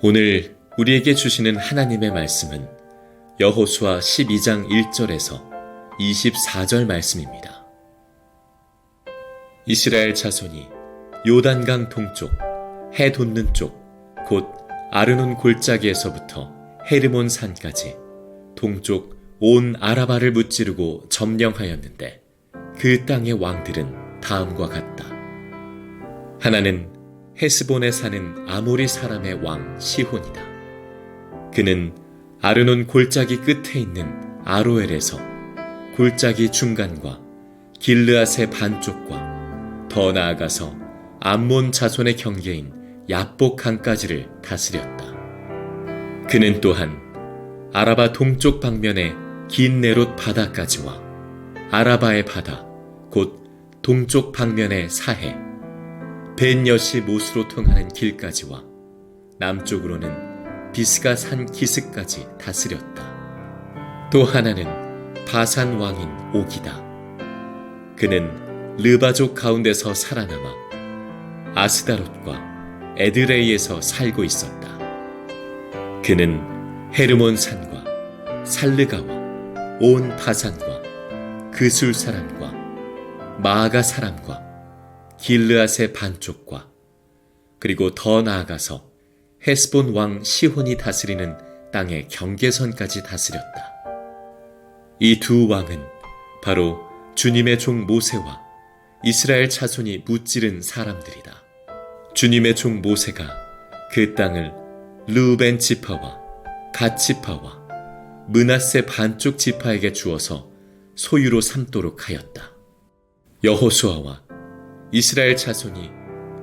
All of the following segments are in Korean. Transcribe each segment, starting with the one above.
오늘 우리에게 주시는 하나님의 말씀은 여호수아 12장 1절에서 24절 말씀입니다. 이스라엘 자손이 요단강 동쪽 해 돋는 쪽 곧 아르논 골짜기에서부터 헤르몬 산까지 동쪽 온 아라바를 무찌르고 점령하였는데 그 땅의 왕들은 다음과 같다. 하나는 헤스본에 사는 아모리 사람의 왕 시혼이다. 그는 아르논 골짜기 끝에 있는 아로엘에서 골짜기 중간과 길르앗의 반쪽과 더 나아가서 암몬 자손의 경계인 야복 강까지를 다스렸다. 그는 또한 아라바 동쪽 방면의 긴 네롯 바다까지와 아라바의 바다 곧 동쪽 방면의 사해 벤여시 못으로 통하는 길까지와 남쪽으로는 비스가 산 기슭까지 다스렸다. 또 하나는 바산 왕인 옥이다. 그는 르바족 가운데서 살아남아 아스다롯과 에드레이에서 살고 있었다. 그는 헤르몬 산과 살르가와 온 바산과 그술 사람과 마아가 사람과 길르앗의 반쪽과 그리고 더 나아가서 헤스본 왕 시혼이 다스리는 땅의 경계선까지 다스렸다. 이 두 왕은 바로 주님의 종 모세와 이스라엘 자손이 무찌른 사람들이다. 주님의 종 모세가 그 땅을 르우벤 지파와 갓 지파와 므낫세 반쪽 지파에게 주어서 소유로 삼도록 하였다. 여호수아와 이스라엘 자손이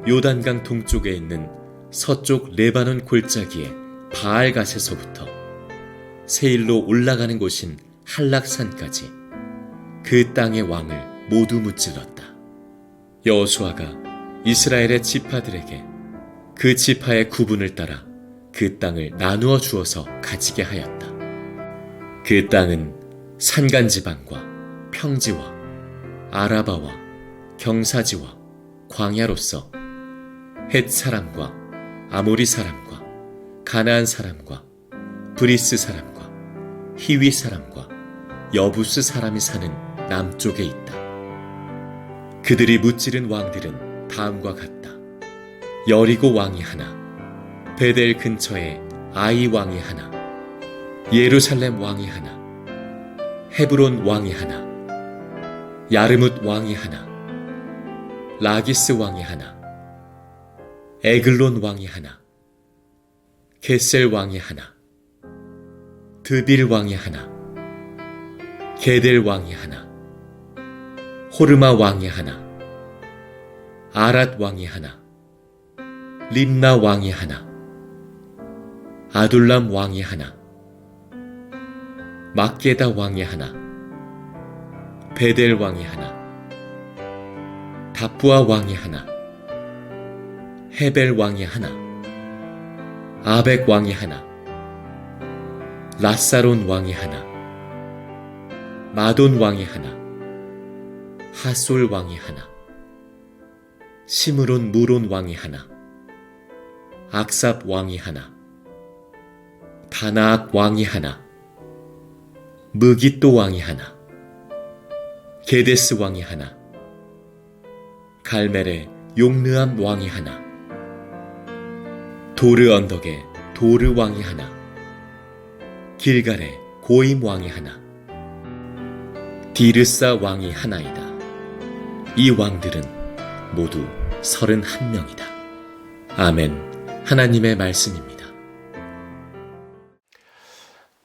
요단강 동쪽에 있는 서쪽 레바논 골짜기의 바알갓에서부터 세일로 올라가는 곳인 한락산까지 그 땅의 왕을 모두 무찔렀다. 여호수아가 이스라엘의 지파들에게 그 지파의 구분을 따라 그 땅을 나누어 주어서 가지게 하였다. 그 땅은 산간지방과 평지와 아라바와 경사지와 광야로서 헷 사람과 아모리 사람과 가나안 사람과 브리스 사람과 히위 사람과 여부스 사람이 사는 남쪽에 있다. 그들이 무찌른 왕들은 다음과 같다. 여리고 왕이 하나, 베델 근처에 아이 왕이 하나, 예루살렘 왕이 하나, 헤브론 왕이 하나, 야르뭇 왕이 하나, 라기스 왕이 하나, 에글론 왕이 하나, 게셀 왕이 하나, 드빌 왕이 하나, 게델 왕이 하나, 호르마 왕이 하나, 아랏 왕이 하나, 림나 왕이 하나, 아둘람 왕이 하나, 막게다 왕이 하나, 베델 왕이 하나, 다푸아 왕이 하나, 헤벨 왕이 하나, 아벡 왕이 하나, 라사론 왕이 하나, 마돈 왕이 하나, 하솔 왕이 하나, 시므론 무론 왕이 하나, 악삽 왕이 하나, 다나악 왕이 하나, 무깃도 왕이 하나, 게데스 왕이 하나, 갈멜의 용르암 왕이 하나, 도르 언덕에 도르 왕이 하나, 길갈에 고임 왕이 하나, 디르사 왕이 하나이다. 이 왕들은 모두 31명이다. 아멘. 하나님의 말씀입니다.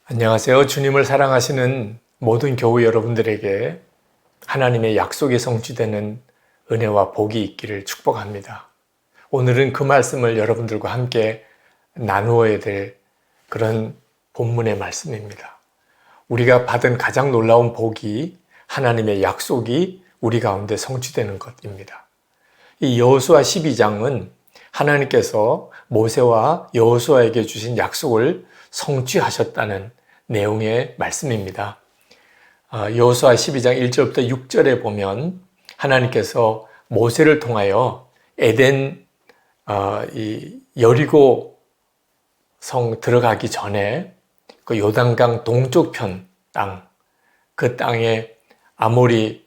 안녕하세요. 주님을 사랑하시는 모든 교우 여러분들에게 하나님의 약속이 성취되는 은혜와 복이 있기를 축복합니다. 오늘은 그 말씀을 여러분들과 함께 나누어야 될 그런 본문의 말씀입니다. 우리가 받은 가장 놀라운 복이 하나님의 약속이 우리 가운데 성취되는 것입니다. 이 여호수아 12장은 하나님께서 모세와 여호수아에게 주신 약속을 성취하셨다는 내용의 말씀입니다. 여호수아 12장 1절부터 6절에 보면 하나님께서 모세를 통하여 에덴 여리고 성 들어가기 전에 그 요단강 동쪽 편 땅, 그 땅에 아모리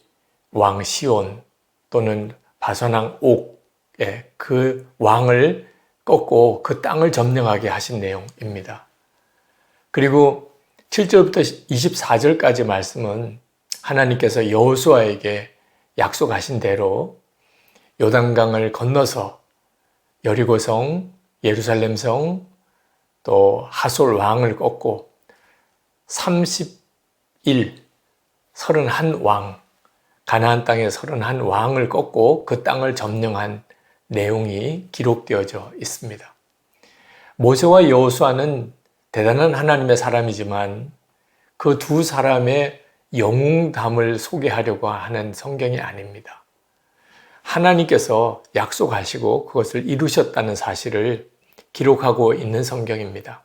왕 시온 또는 바산왕 옥의 그 왕을 꺾고 그 땅을 점령하게 하신 내용입니다. 그리고 7절부터 24절까지 말씀은 하나님께서 여호수아에게 약속하신 대로 요단강을 건너서 여리고성, 예루살렘성, 또 하솔 왕을 꺾고 31왕, 가나안 땅의 31왕을 꺾고 그 땅을 점령한 내용이 기록되어져 있습니다. 모세와 여호수아는 대단한 하나님의 사람이지만 그 두 사람의 영웅담을 소개하려고 하는 성경이 아닙니다. 하나님께서 약속하시고 그것을 이루셨다는 사실을 기록하고 있는 성경입니다.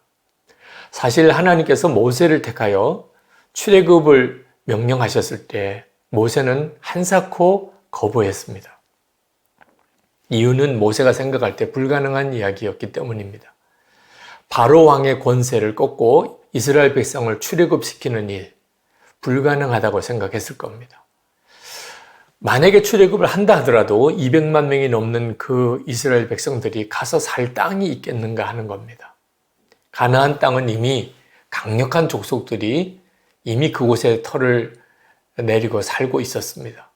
사실 하나님께서 모세를 택하여 출애굽을 명령하셨을 때 모세는 한사코 거부했습니다. 이유는 모세가 생각할 때 불가능한 이야기였기 때문입니다. 바로 왕의 권세를 꺾고 이스라엘 백성을 출애굽시키는 일, 불가능하다고 생각했을 겁니다. 만약에 출애굽을 한다 하더라도 200만 명이 넘는 그 이스라엘 백성들이 가서 살 땅이 있겠는가 하는 겁니다. 가나안 땅은 이미 강력한 족속들이 이미 그곳에 터를 내리고 살고 있었습니다.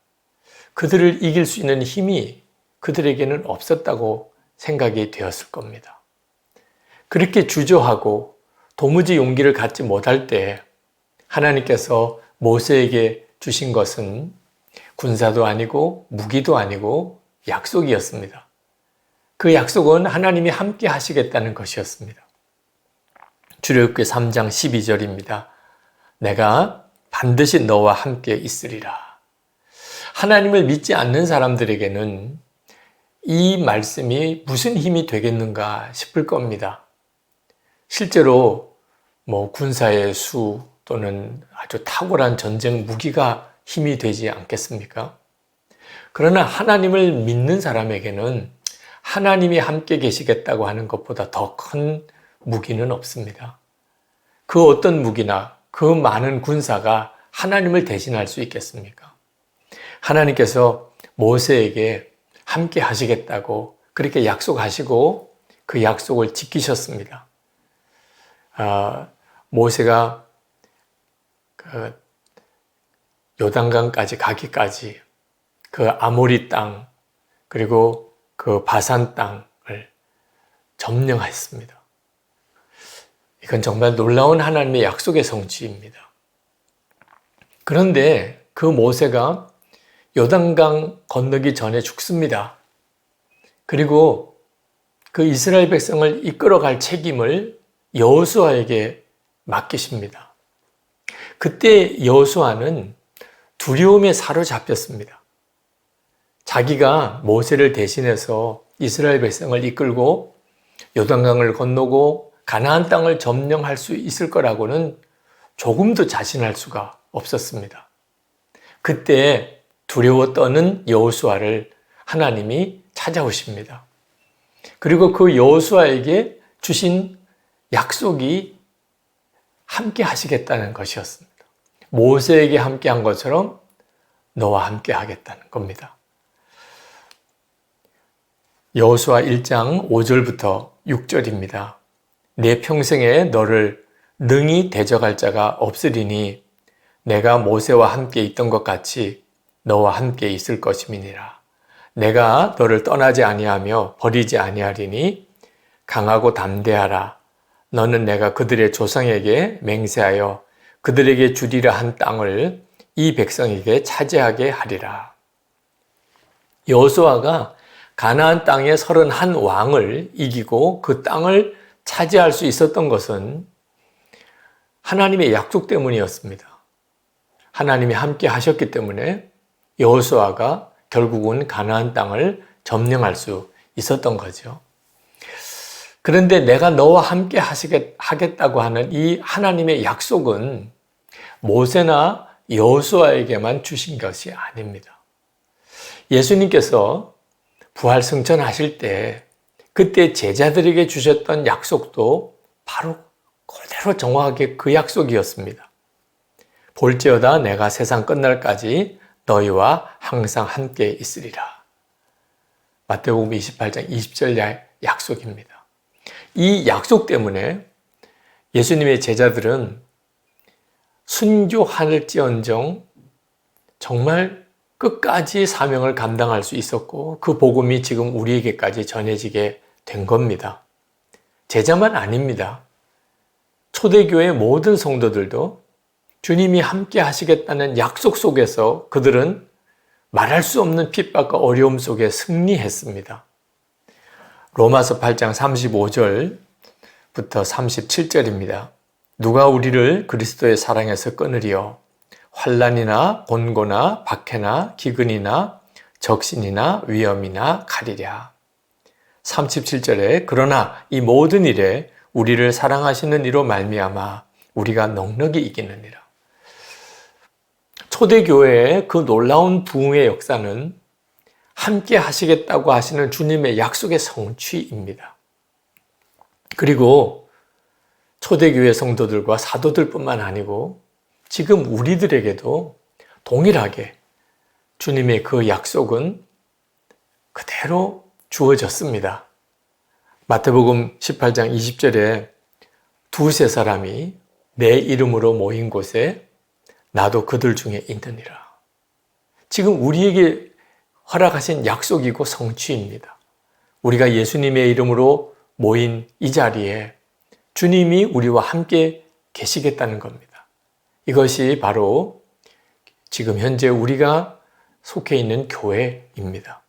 그들을 이길 수 있는 힘이 그들에게는 없었다고 생각이 되었을 겁니다. 그렇게 주저하고 도무지 용기를 갖지 못할 때 하나님께서 모세에게 주신 것은 군사도 아니고 무기도 아니고 약속이었습니다. 그 약속은 하나님이 함께 하시겠다는 것이었습니다. 출애굽기 3장 12절입니다. 내가 반드시 너와 함께 있으리라. 하나님을 믿지 않는 사람들에게는 이 말씀이 무슨 힘이 되겠는가 싶을 겁니다. 실제로 군사의 수 또는 아주 탁월한 전쟁 무기가 힘이 되지 않겠습니까? 그러나 하나님을 믿는 사람에게는 하나님이 함께 계시겠다고 하는 것보다 더 큰 무기는 없습니다. 그 어떤 무기나 그 많은 군사가 하나님을 대신할 수 있겠습니까? 하나님께서 모세에게 함께 하시겠다고 그렇게 약속하시고 그 약속을 지키셨습니다. 모세가 요단강까지 가기까지 그 아모리 땅 그리고 그 바산 땅을 점령했습니다. 이건 정말 놀라운 하나님의 약속의 성취입니다. 그런데 그 모세가 요단강 건너기 전에 죽습니다. 그리고 그 이스라엘 백성을 이끌어갈 책임을 여호수아에게 맡기십니다. 그때 여호수아는 두려움에 사로잡혔습니다. 자기가 모세를 대신해서 이스라엘 백성을 이끌고 요단강을 건너고 가나안 땅을 점령할 수 있을 거라고는 조금도 자신할 수가 없었습니다. 그때 두려워 떠는 여호수아를 하나님이 찾아오십니다. 그리고 그 여호수아에게 주신 약속이 함께 하시겠다는 것이었습니다. 모세에게 함께 한 것처럼 너와 함께 하겠다는 겁니다. 여호수아 1장 5절부터 6절입니다. 내 평생에 너를 능히 대적할 자가 없으리니 내가 모세와 함께 있던 것 같이 너와 함께 있을 것임이니라. 내가 너를 떠나지 아니하며 버리지 아니하리니 강하고 담대하라. 너는 내가 그들의 조상에게 맹세하여 그들에게 주리라 한 땅을 이 백성에게 차지하게 하리라. 여호수아가 가나안 땅의 31왕을 이기고 그 땅을 차지할 수 있었던 것은 하나님의 약속 때문이었습니다. 하나님이 함께 하셨기 때문에 여호수아가 결국은 가나안 땅을 점령할 수 있었던 거죠. 그런데 내가 너와 함께 하겠다고 하는 이 하나님의 약속은 모세나 여호수아에게만 주신 것이 아닙니다. 예수님께서 부활 승천하실 때 그때 제자들에게 주셨던 약속도 바로 그대로 정확하게 그 약속이었습니다. 볼지어다 내가 세상 끝날까지 너희와 항상 함께 있으리라. 마태복음 28장 20절 약속입니다. 이 약속 때문에 예수님의 제자들은 순교할지언정 정말 끝까지 사명을 감당할 수 있었고 그 복음이 지금 우리에게까지 전해지게 된 겁니다. 제자만 아닙니다. 초대교회 모든 성도들도 주님이 함께 하시겠다는 약속 속에서 그들은 말할 수 없는 핍박과 어려움 속에 승리했습니다. 로마서 8장 35절부터 37절입니다. 누가 우리를 그리스도의 사랑에서 끊으리요? 환난이나 곤고나 박해나 기근이나 적신이나 위험이나 칼이랴. 37절에 그러나 이 모든 일에 우리를 사랑하시는 이로 말미암아 우리가 넉넉히 이기느니라. 초대교회의 그 놀라운 부흥의 역사는 함께 하시겠다고 하시는 주님의 약속의 성취입니다. 그리고 초대교회 성도들과 사도들뿐만 아니고 지금 우리들에게도 동일하게 주님의 그 약속은 그대로 주어졌습니다. 마태복음 18장 20절에 두세 사람이 내 이름으로 모인 곳에 나도 그들 중에 있느니라. 지금 우리에게 허락하신 약속이고 성취입니다. 우리가 예수님의 이름으로 모인 이 자리에 주님이 우리와 함께 계시겠다는 겁니다. 이것이 바로 지금 현재 우리가 속해 있는 교회입니다.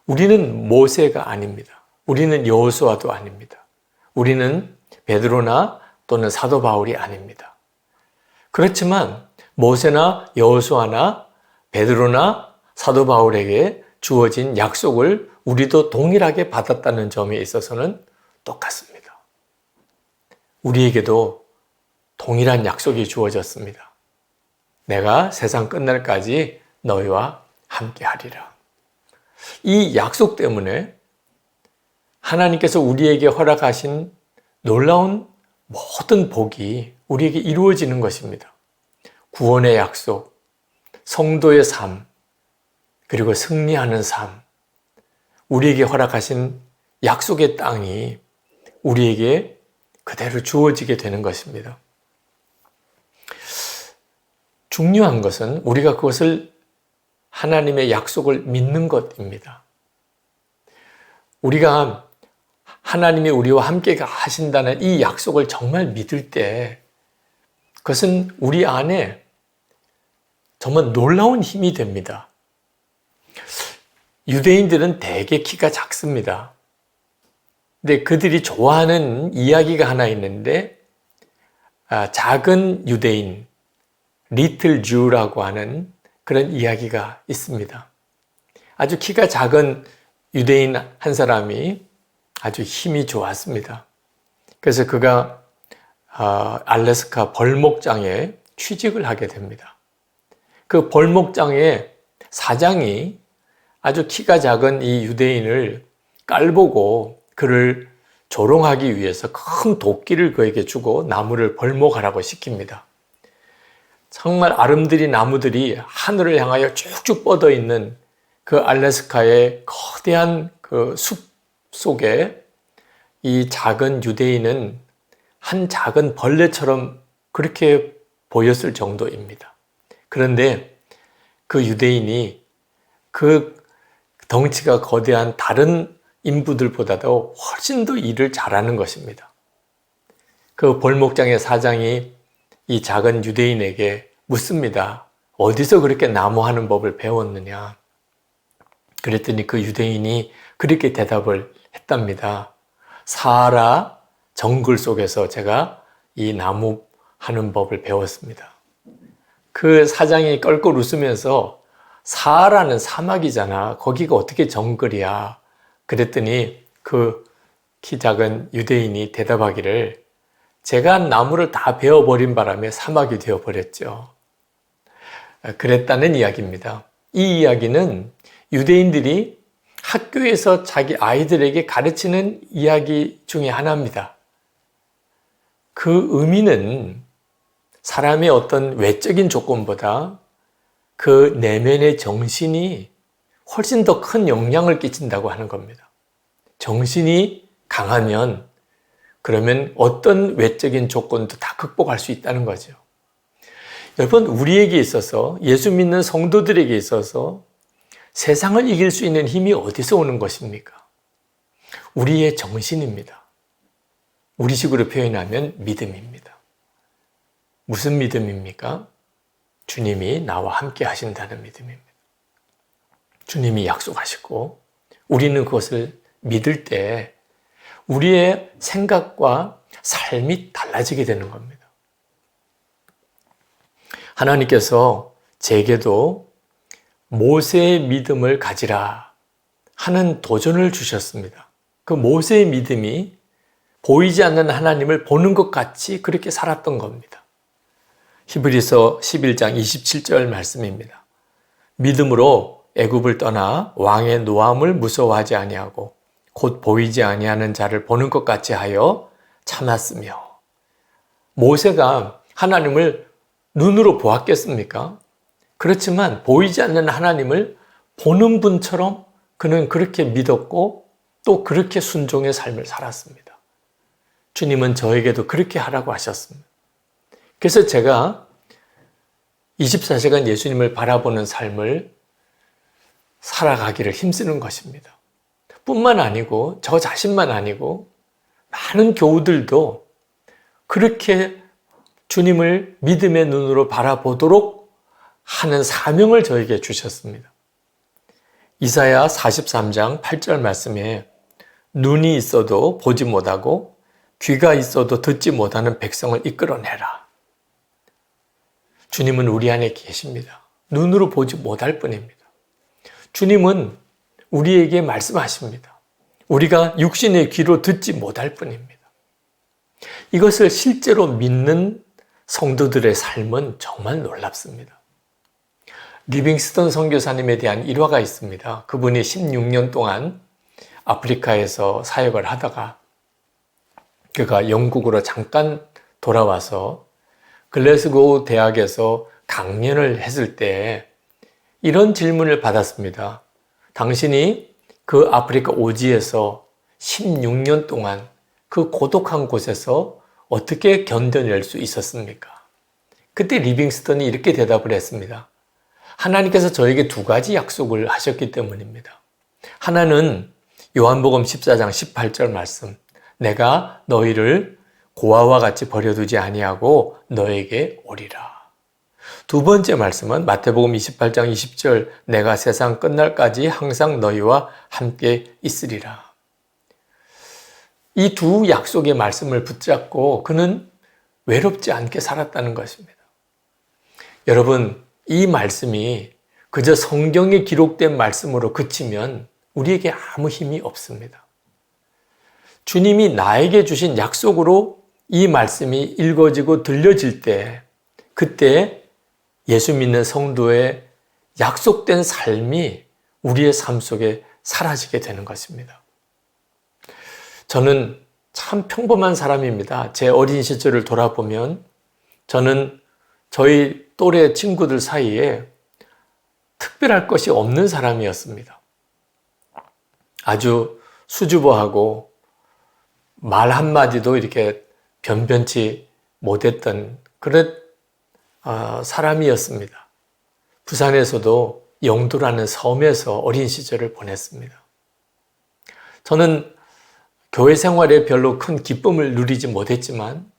우리는 모세가 아닙니다. 우리는 여호수아도 아닙니다. 우리는 베드로나 또는 사도 바울이 아닙니다. 그렇지만 모세나 여호수아나 베드로나 사도 바울에게 주어진 약속을 우리도 동일하게 받았다는 점에 있어서는 똑같습니다. 우리에게도 동일한 약속이 주어졌습니다. 내가 세상 끝날까지 너희와 함께 하리라. 이 약속 때문에 하나님께서 우리에게 허락하신 놀라운 모든 복이 우리에게 이루어지는 것입니다. 구원의 약속, 성도의 삶, 그리고 승리하는 삶, 우리에게 허락하신 약속의 땅이 우리에게 그대로 주어지게 되는 것입니다. 중요한 것은 우리가 그것을 하나님의 약속을 믿는 것입니다. 우리가 하나님이 우리와 함께 하신다는 이 약속을 정말 믿을 때 그것은 우리 안에 정말 놀라운 힘이 됩니다. 유대인들은 대개 키가 작습니다. 근데 그들이 좋아하는 이야기가 하나 있는데 작은 유대인, 리틀 주라고 하는 그런 이야기가 있습니다. 아주 키가 작은 유대인 한 사람이 아주 힘이 좋았습니다. 그래서 그가 알래스카 벌목장에 취직을 하게 됩니다. 그 벌목장의 사장이 아주 키가 작은 이 유대인을 깔보고 그를 조롱하기 위해서 큰 도끼를 그에게 주고 나무를 벌목하라고 시킵니다. 정말 아름드리 나무들이 하늘을 향하여 쭉쭉 뻗어 있는 그 알래스카의 거대한 그 숲 속에 이 작은 유대인은 한 작은 벌레처럼 그렇게 보였을 정도입니다. 그런데 그 유대인이 그 덩치가 거대한 다른 인부들보다도 훨씬 더 일을 잘하는 것입니다. 그 벌목장의 사장이 이 작은 유대인에게 묻습니다. 어디서 그렇게 나무하는 법을 배웠느냐? 그랬더니 그 유대인이 그렇게 대답을 했답니다. 사하라 정글 속에서 제가 이 나무 하는 법을 배웠습니다. 그 사장이 껄껄 웃으면서 사하라는 사막이잖아. 거기가 어떻게 정글이야? 그랬더니 그 키 작은 유대인이 대답하기를 제가 나무를 다 베어버린 바람에 사막이 되어버렸죠. 그랬다는 이야기입니다. 이 이야기는 유대인들이 학교에서 자기 아이들에게 가르치는 이야기 중에 하나입니다. 그 의미는 사람의 어떤 외적인 조건보다 그 내면의 정신이 훨씬 더 큰 영향을 끼친다고 하는 겁니다. 정신이 강하면 그러면 어떤 외적인 조건도 다 극복할 수 있다는 거죠. 여러분, 우리에게 있어서, 예수 믿는 성도들에게 있어서 세상을 이길 수 있는 힘이 어디서 오는 것입니까? 우리의 정신입니다. 우리식으로 표현하면 믿음입니다. 무슨 믿음입니까? 주님이 나와 함께 하신다는 믿음입니다. 주님이 약속하시고 우리는 그것을 믿을 때 우리의 생각과 삶이 달라지게 되는 겁니다. 하나님께서 제게도 모세의 믿음을 가지라 하는 도전을 주셨습니다. 그 모세의 믿음이 보이지 않는 하나님을 보는 것 같이 그렇게 살았던 겁니다. 히브리서 11장 27절 말씀입니다. 믿음으로 애굽을 떠나 왕의 노함을 무서워하지 아니하고 곧 보이지 아니하는 자를 보는 것 같이 하여 참았으며. 모세가 하나님을 눈으로 보았겠습니까? 그렇지만 보이지 않는 하나님을 보는 분처럼 그는 그렇게 믿었고 또 그렇게 순종의 삶을 살았습니다. 주님은 저에게도 그렇게 하라고 하셨습니다. 그래서 제가 24시간 예수님을 바라보는 삶을 살아가기를 힘쓰는 것입니다. 뿐만 아니고 저 자신만 아니고 많은 교우들도 그렇게 주님을 믿음의 눈으로 바라보도록 하는 사명을 저에게 주셨습니다. 이사야 43장 8절 말씀에 눈이 있어도 보지 못하고 귀가 있어도 듣지 못하는 백성을 이끌어내라. 주님은 우리 안에 계십니다. 눈으로 보지 못할 뿐입니다. 주님은 우리에게 말씀하십니다. 우리가 육신의 귀로 듣지 못할 뿐입니다. 이것을 실제로 믿는 성도들의 삶은 정말 놀랍습니다. 리빙스턴 선교사님에 대한 일화가 있습니다. 그분이 16년 동안 아프리카에서 사역을 하다가 그가 영국으로 잠깐 돌아와서 글래스고우 대학에서 강연을 했을 때 이런 질문을 받았습니다. 당신이 그 아프리카 오지에서 16년 동안 그 고독한 곳에서 어떻게 견뎌낼 수 있었습니까? 그때 리빙스턴이 이렇게 대답을 했습니다. 하나님께서 저에게 두 가지 약속을 하셨기 때문입니다. 하나는 요한복음 14장 18절 말씀, 내가 너희를 고아와 같이 버려두지 아니하고 너에게 오리라. 두 번째 말씀은 마태복음 28장 20절, 내가 세상 끝날까지 항상 너희와 함께 있으리라. 이 두 약속의 말씀을 붙잡고 그는 외롭지 않게 살았다는 것입니다. 여러분, 이 말씀이 그저 성경에 기록된 말씀으로 그치면 우리에게 아무 힘이 없습니다. 주님이 나에게 주신 약속으로 이 말씀이 읽어지고 들려질 때, 그때 예수 믿는 성도의 약속된 삶이 우리의 삶 속에 사라지게 되는 것입니다. 저는 참 평범한 사람입니다. 제 어린 시절을 돌아보면 저는 저희 또래 친구들 사이에 특별할 것이 없는 사람이었습니다. 아주 수줍어하고 말 한마디도 이렇게 변변치 못했던 그런 사람이었습니다. 부산에서도 영도라는 섬에서 어린 시절을 보냈습니다. 저는 교회 생활에 별로 큰 기쁨을 누리지 못했지만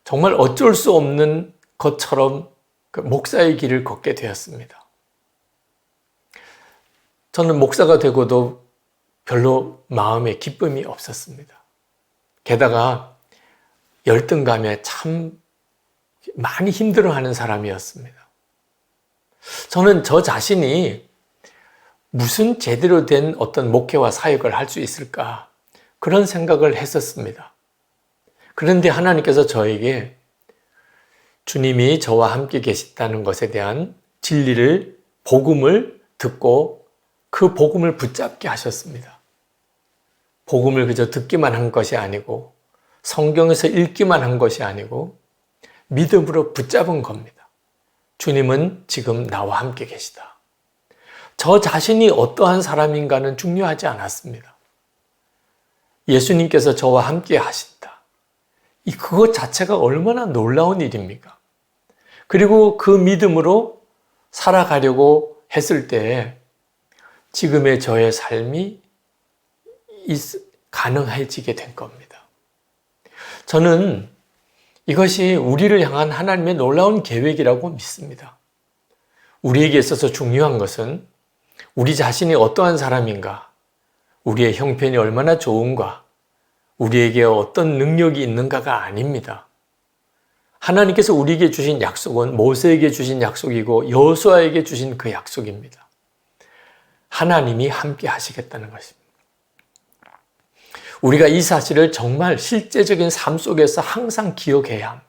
정말 어쩔 수 없는 것처럼 그 목사의 길을 걷게 되었습니다. 저는 목사가 되고도 별로 마음에 기쁨이 없었습니다. 게다가 열등감에 참 많이 힘들어하는 사람이었습니다. 저는 저 자신이 무슨 제대로 된 어떤 목회와 사역을 할 수 있을까 그런 생각을 했었습니다. 그런데 하나님께서 저에게 주님이 저와 함께 계시다는 것에 대한 진리를, 복음을 듣고 그 복음을 붙잡게 하셨습니다. 복음을 그저 듣기만 한 것이 아니고 성경에서 읽기만 한 것이 아니고 믿음으로 붙잡은 겁니다. 주님은 지금 나와 함께 계시다. 저 자신이 어떠한 사람인가는 중요하지 않았습니다. 예수님께서 저와 함께 하신다. 그것 자체가 얼마나 놀라운 일입니까? 그리고 그 믿음으로 살아가려고 했을 때 지금의 저의 삶이 가능해지게 된 겁니다. 저는 이것이 우리를 향한 하나님의 놀라운 계획이라고 믿습니다. 우리에게 있어서 중요한 것은 우리 자신이 어떠한 사람인가, 우리의 형편이 얼마나 좋은가, 우리에게 어떤 능력이 있는가가 아닙니다. 하나님께서 우리에게 주신 약속은 모세에게 주신 약속이고 여호수아에게 주신 그 약속입니다. 하나님이 함께 하시겠다는 것입니다. 우리가 이 사실을 정말 실제적인 삶 속에서 항상 기억해야 합니다.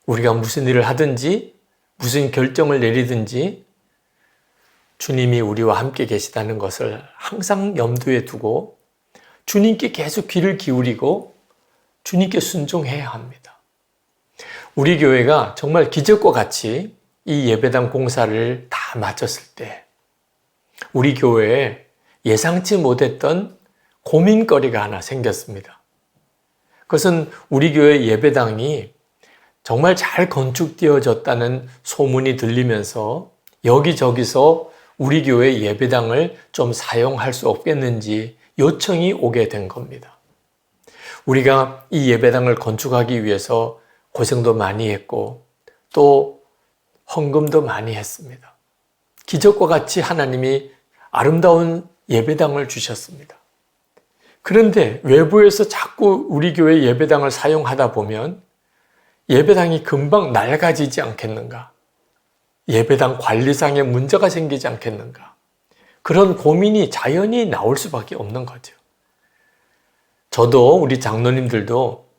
우리가 무슨 일을 하든지 무슨 결정을 내리든지 주님이 우리와 함께 계시다는 것을 항상 염두에 두고 주님께 계속 귀를 기울이고 주님께 순종해야 합니다. 우리 교회가 정말 기적과 같이 이 예배당 공사를 다 마쳤을 때 우리 교회에 예상치 못했던 고민거리가 하나 생겼습니다. 그것은 우리 교회 예배당이 정말 잘 건축되어졌다는 소문이 들리면서 여기저기서 우리 교회 예배당을 좀 사용할 수 없겠는지 요청이 오게 된 겁니다. 우리가 이 예배당을 건축하기 위해서 고생도 많이 했고 또 헌금도 많이 했습니다. 기적과 같이 하나님이 아름다운 예배당을 주셨습니다. 그런데 외부에서 자꾸 우리 교회 예배당을 사용하다 보면 예배당이 금방 낡아지지 않겠는가? 예배당 관리상의 문제가 생기지 않겠는가? 그런 고민이 자연히 나올 수밖에 없는 거죠. 저도 우리 장로님들도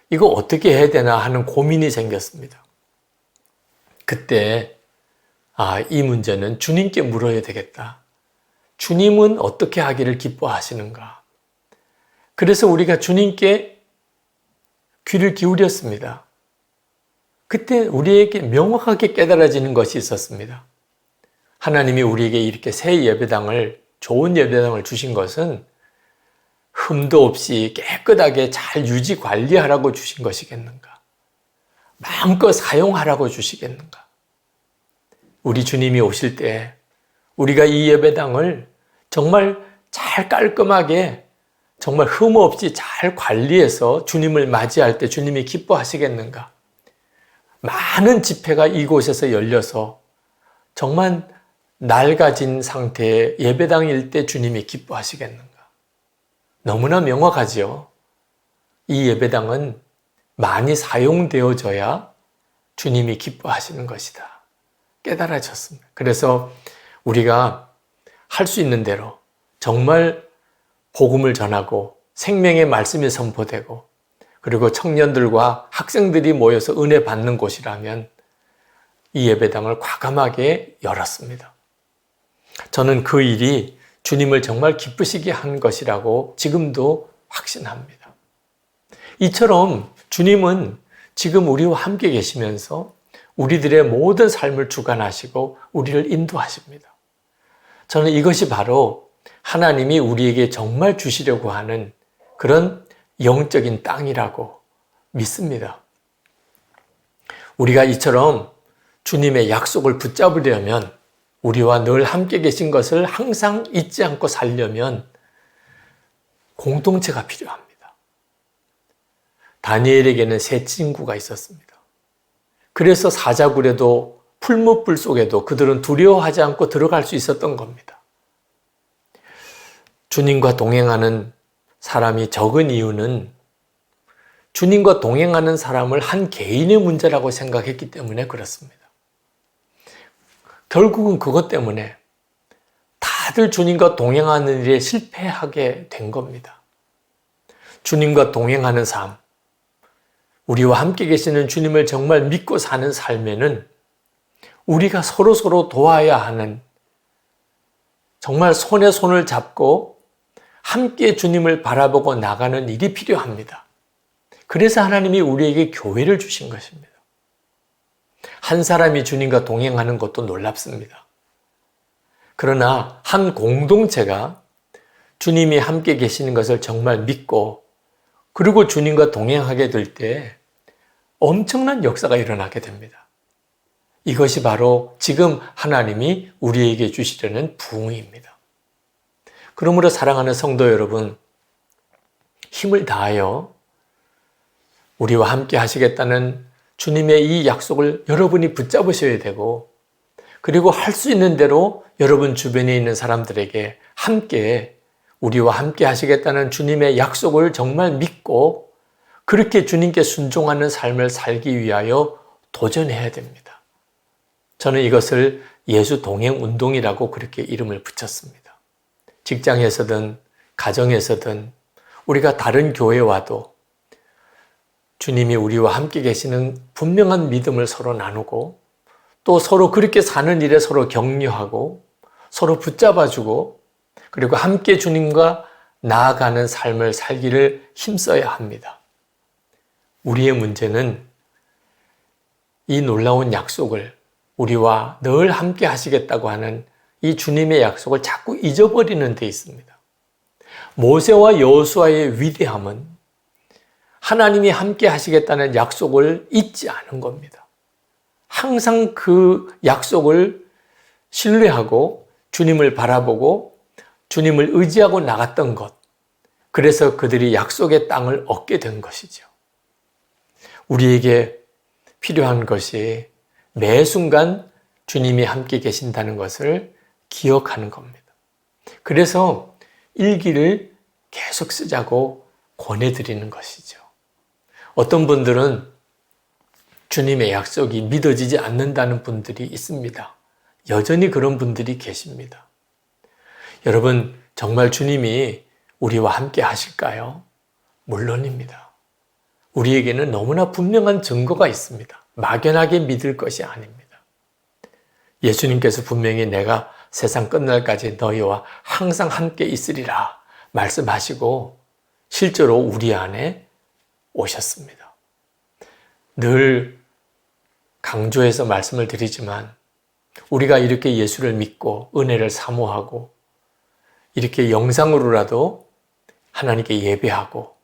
이거 어떻게 해야 되나 하는 고민이 생겼습니다. 그때 이 문제는 주님께 물어야 되겠다. 주님은 어떻게 하기를 기뻐하시는가? 그래서 우리가 주님께 귀를 기울였습니다. 그때 우리에게 명확하게 깨달아지는 것이 있었습니다. 하나님이 우리에게 이렇게 새 예배당을, 좋은 예배당을 주신 것은 흠도 없이 깨끗하게 잘 유지 관리하라고 주신 것이겠는가? 마음껏 사용하라고 주시겠는가? 우리 주님이 오실 때 우리가 이 예배당을 정말 잘 깔끔하게 정말 흠 없이 잘 관리해서 주님을 맞이할 때 주님이 기뻐하시겠는가? 많은 집회가 이곳에서 열려서 정말 낡아진 상태의 예배당일 때 주님이 기뻐하시겠는가? 너무나 명확하지요. 이 예배당은 많이 사용되어져야 주님이 기뻐하시는 것이다. 깨달아졌습니다. 그래서 우리가 할 수 있는 대로 정말 복음을 전하고 생명의 말씀이 선포되고 그리고 청년들과 학생들이 모여서 은혜 받는 곳이라면 이 예배당을 과감하게 열었습니다. 저는 그 일이 주님을 정말 기쁘시게 한 것이라고 지금도 확신합니다. 이처럼 주님은 지금 우리와 함께 계시면서 우리들의 모든 삶을 주관하시고 우리를 인도하십니다. 저는 이것이 바로 하나님이 우리에게 정말 주시려고 하는 그런 영적인 땅이라고 믿습니다. 우리가 이처럼 주님의 약속을 붙잡으려면 우리와 늘 함께 계신 것을 항상 잊지 않고 살려면 공동체가 필요합니다. 다니엘에게는 세 친구가 있었습니다. 그래서 사자굴에도 풀무불 속에도 그들은 두려워하지 않고 들어갈 수 있었던 겁니다. 주님과 동행하는 사람이 적은 이유는 주님과 동행하는 사람을 한 개인의 문제라고 생각했기 때문에 그렇습니다. 결국은 그것 때문에 다들 주님과 동행하는 일에 실패하게 된 겁니다. 주님과 동행하는 삶, 우리와 함께 계시는 주님을 정말 믿고 사는 삶에는 우리가 서로 도와야 하는 정말 손에 손을 잡고 함께 주님을 바라보고 나가는 일이 필요합니다. 그래서 하나님이 우리에게 교회를 주신 것입니다. 한 사람이 주님과 동행하는 것도 놀랍습니다. 그러나 한 공동체가 주님이 함께 계시는 것을 정말 믿고 그리고 주님과 동행하게 될 때 엄청난 역사가 일어나게 됩니다. 이것이 바로 지금 하나님이 우리에게 주시려는 부흥입니다. 그러므로 사랑하는 성도 여러분, 힘을 다하여 우리와 함께 하시겠다는 주님의 이 약속을 여러분이 붙잡으셔야 되고, 그리고 할 수 있는 대로 여러분 주변에 있는 사람들에게 함께 우리와 함께 하시겠다는 주님의 약속을 정말 믿고 그렇게 주님께 순종하는 삶을 살기 위하여 도전해야 됩니다. 저는 이것을 예수 동행 운동이라고 그렇게 이름을 붙였습니다. 직장에서든 가정에서든 우리가 다른 교회와도 주님이 우리와 함께 계시는 분명한 믿음을 서로 나누고 또 서로 그렇게 사는 일에 서로 격려하고 서로 붙잡아주고 그리고 함께 주님과 나아가는 삶을 살기를 힘써야 합니다. 우리의 문제는 이 놀라운 약속을 우리와 늘 함께 하시겠다고 하는 이 주님의 약속을 자꾸 잊어버리는 데 있습니다. 모세와 여호수아의 위대함은 하나님이 함께 하시겠다는 약속을 잊지 않은 겁니다. 항상 그 약속을 신뢰하고 주님을 바라보고 주님을 의지하고 나갔던 것. 그래서 그들이 약속의 땅을 얻게 된 것이죠. 우리에게 필요한 것이 매 순간 주님이 함께 계신다는 것을 기억하는 겁니다. 그래서 일기를 계속 쓰자고 권해드리는 것이죠. 어떤 분들은 주님의 약속이 믿어지지 않는다는 분들이 있습니다. 여전히 그런 분들이 계십니다. 여러분, 정말 주님이 우리와 함께 하실까요? 물론입니다. 우리에게는 너무나 분명한 증거가 있습니다. 막연하게 믿을 것이 아닙니다. 예수님께서 분명히 내가 세상 끝날까지 너희와 항상 함께 있으리라 말씀하시고 실제로 우리 안에 오셨습니다. 늘 강조해서 말씀을 드리지만 우리가 이렇게 예수를 믿고 은혜를 사모하고 이렇게 영상으로라도 하나님께 예배하고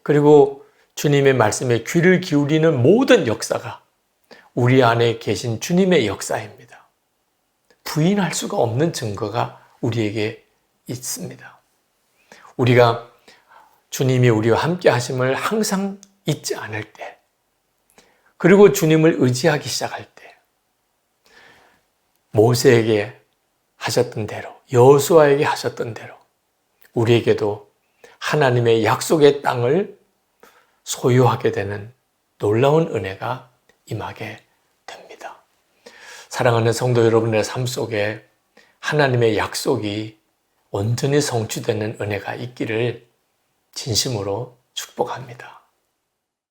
그리고 주님의 말씀에 귀를 기울이는 모든 역사가 우리 안에 계신 주님의 역사입니다. 부인할 수가 없는 증거가 우리에게 있습니다. 우리가 주님이 우리와 함께 하심을 항상 잊지 않을 때 그리고 주님을 의지하기 시작할 때 모세에게 하셨던 대로 여호수아에게 하셨던 대로 우리에게도 하나님의 약속의 땅을 소유하게 되는 놀라운 은혜가 임하게 됩니다. 사랑하는 성도 여러분의 삶 속에 하나님의 약속이 온전히 성취되는 은혜가 있기를 진심으로 축복합니다.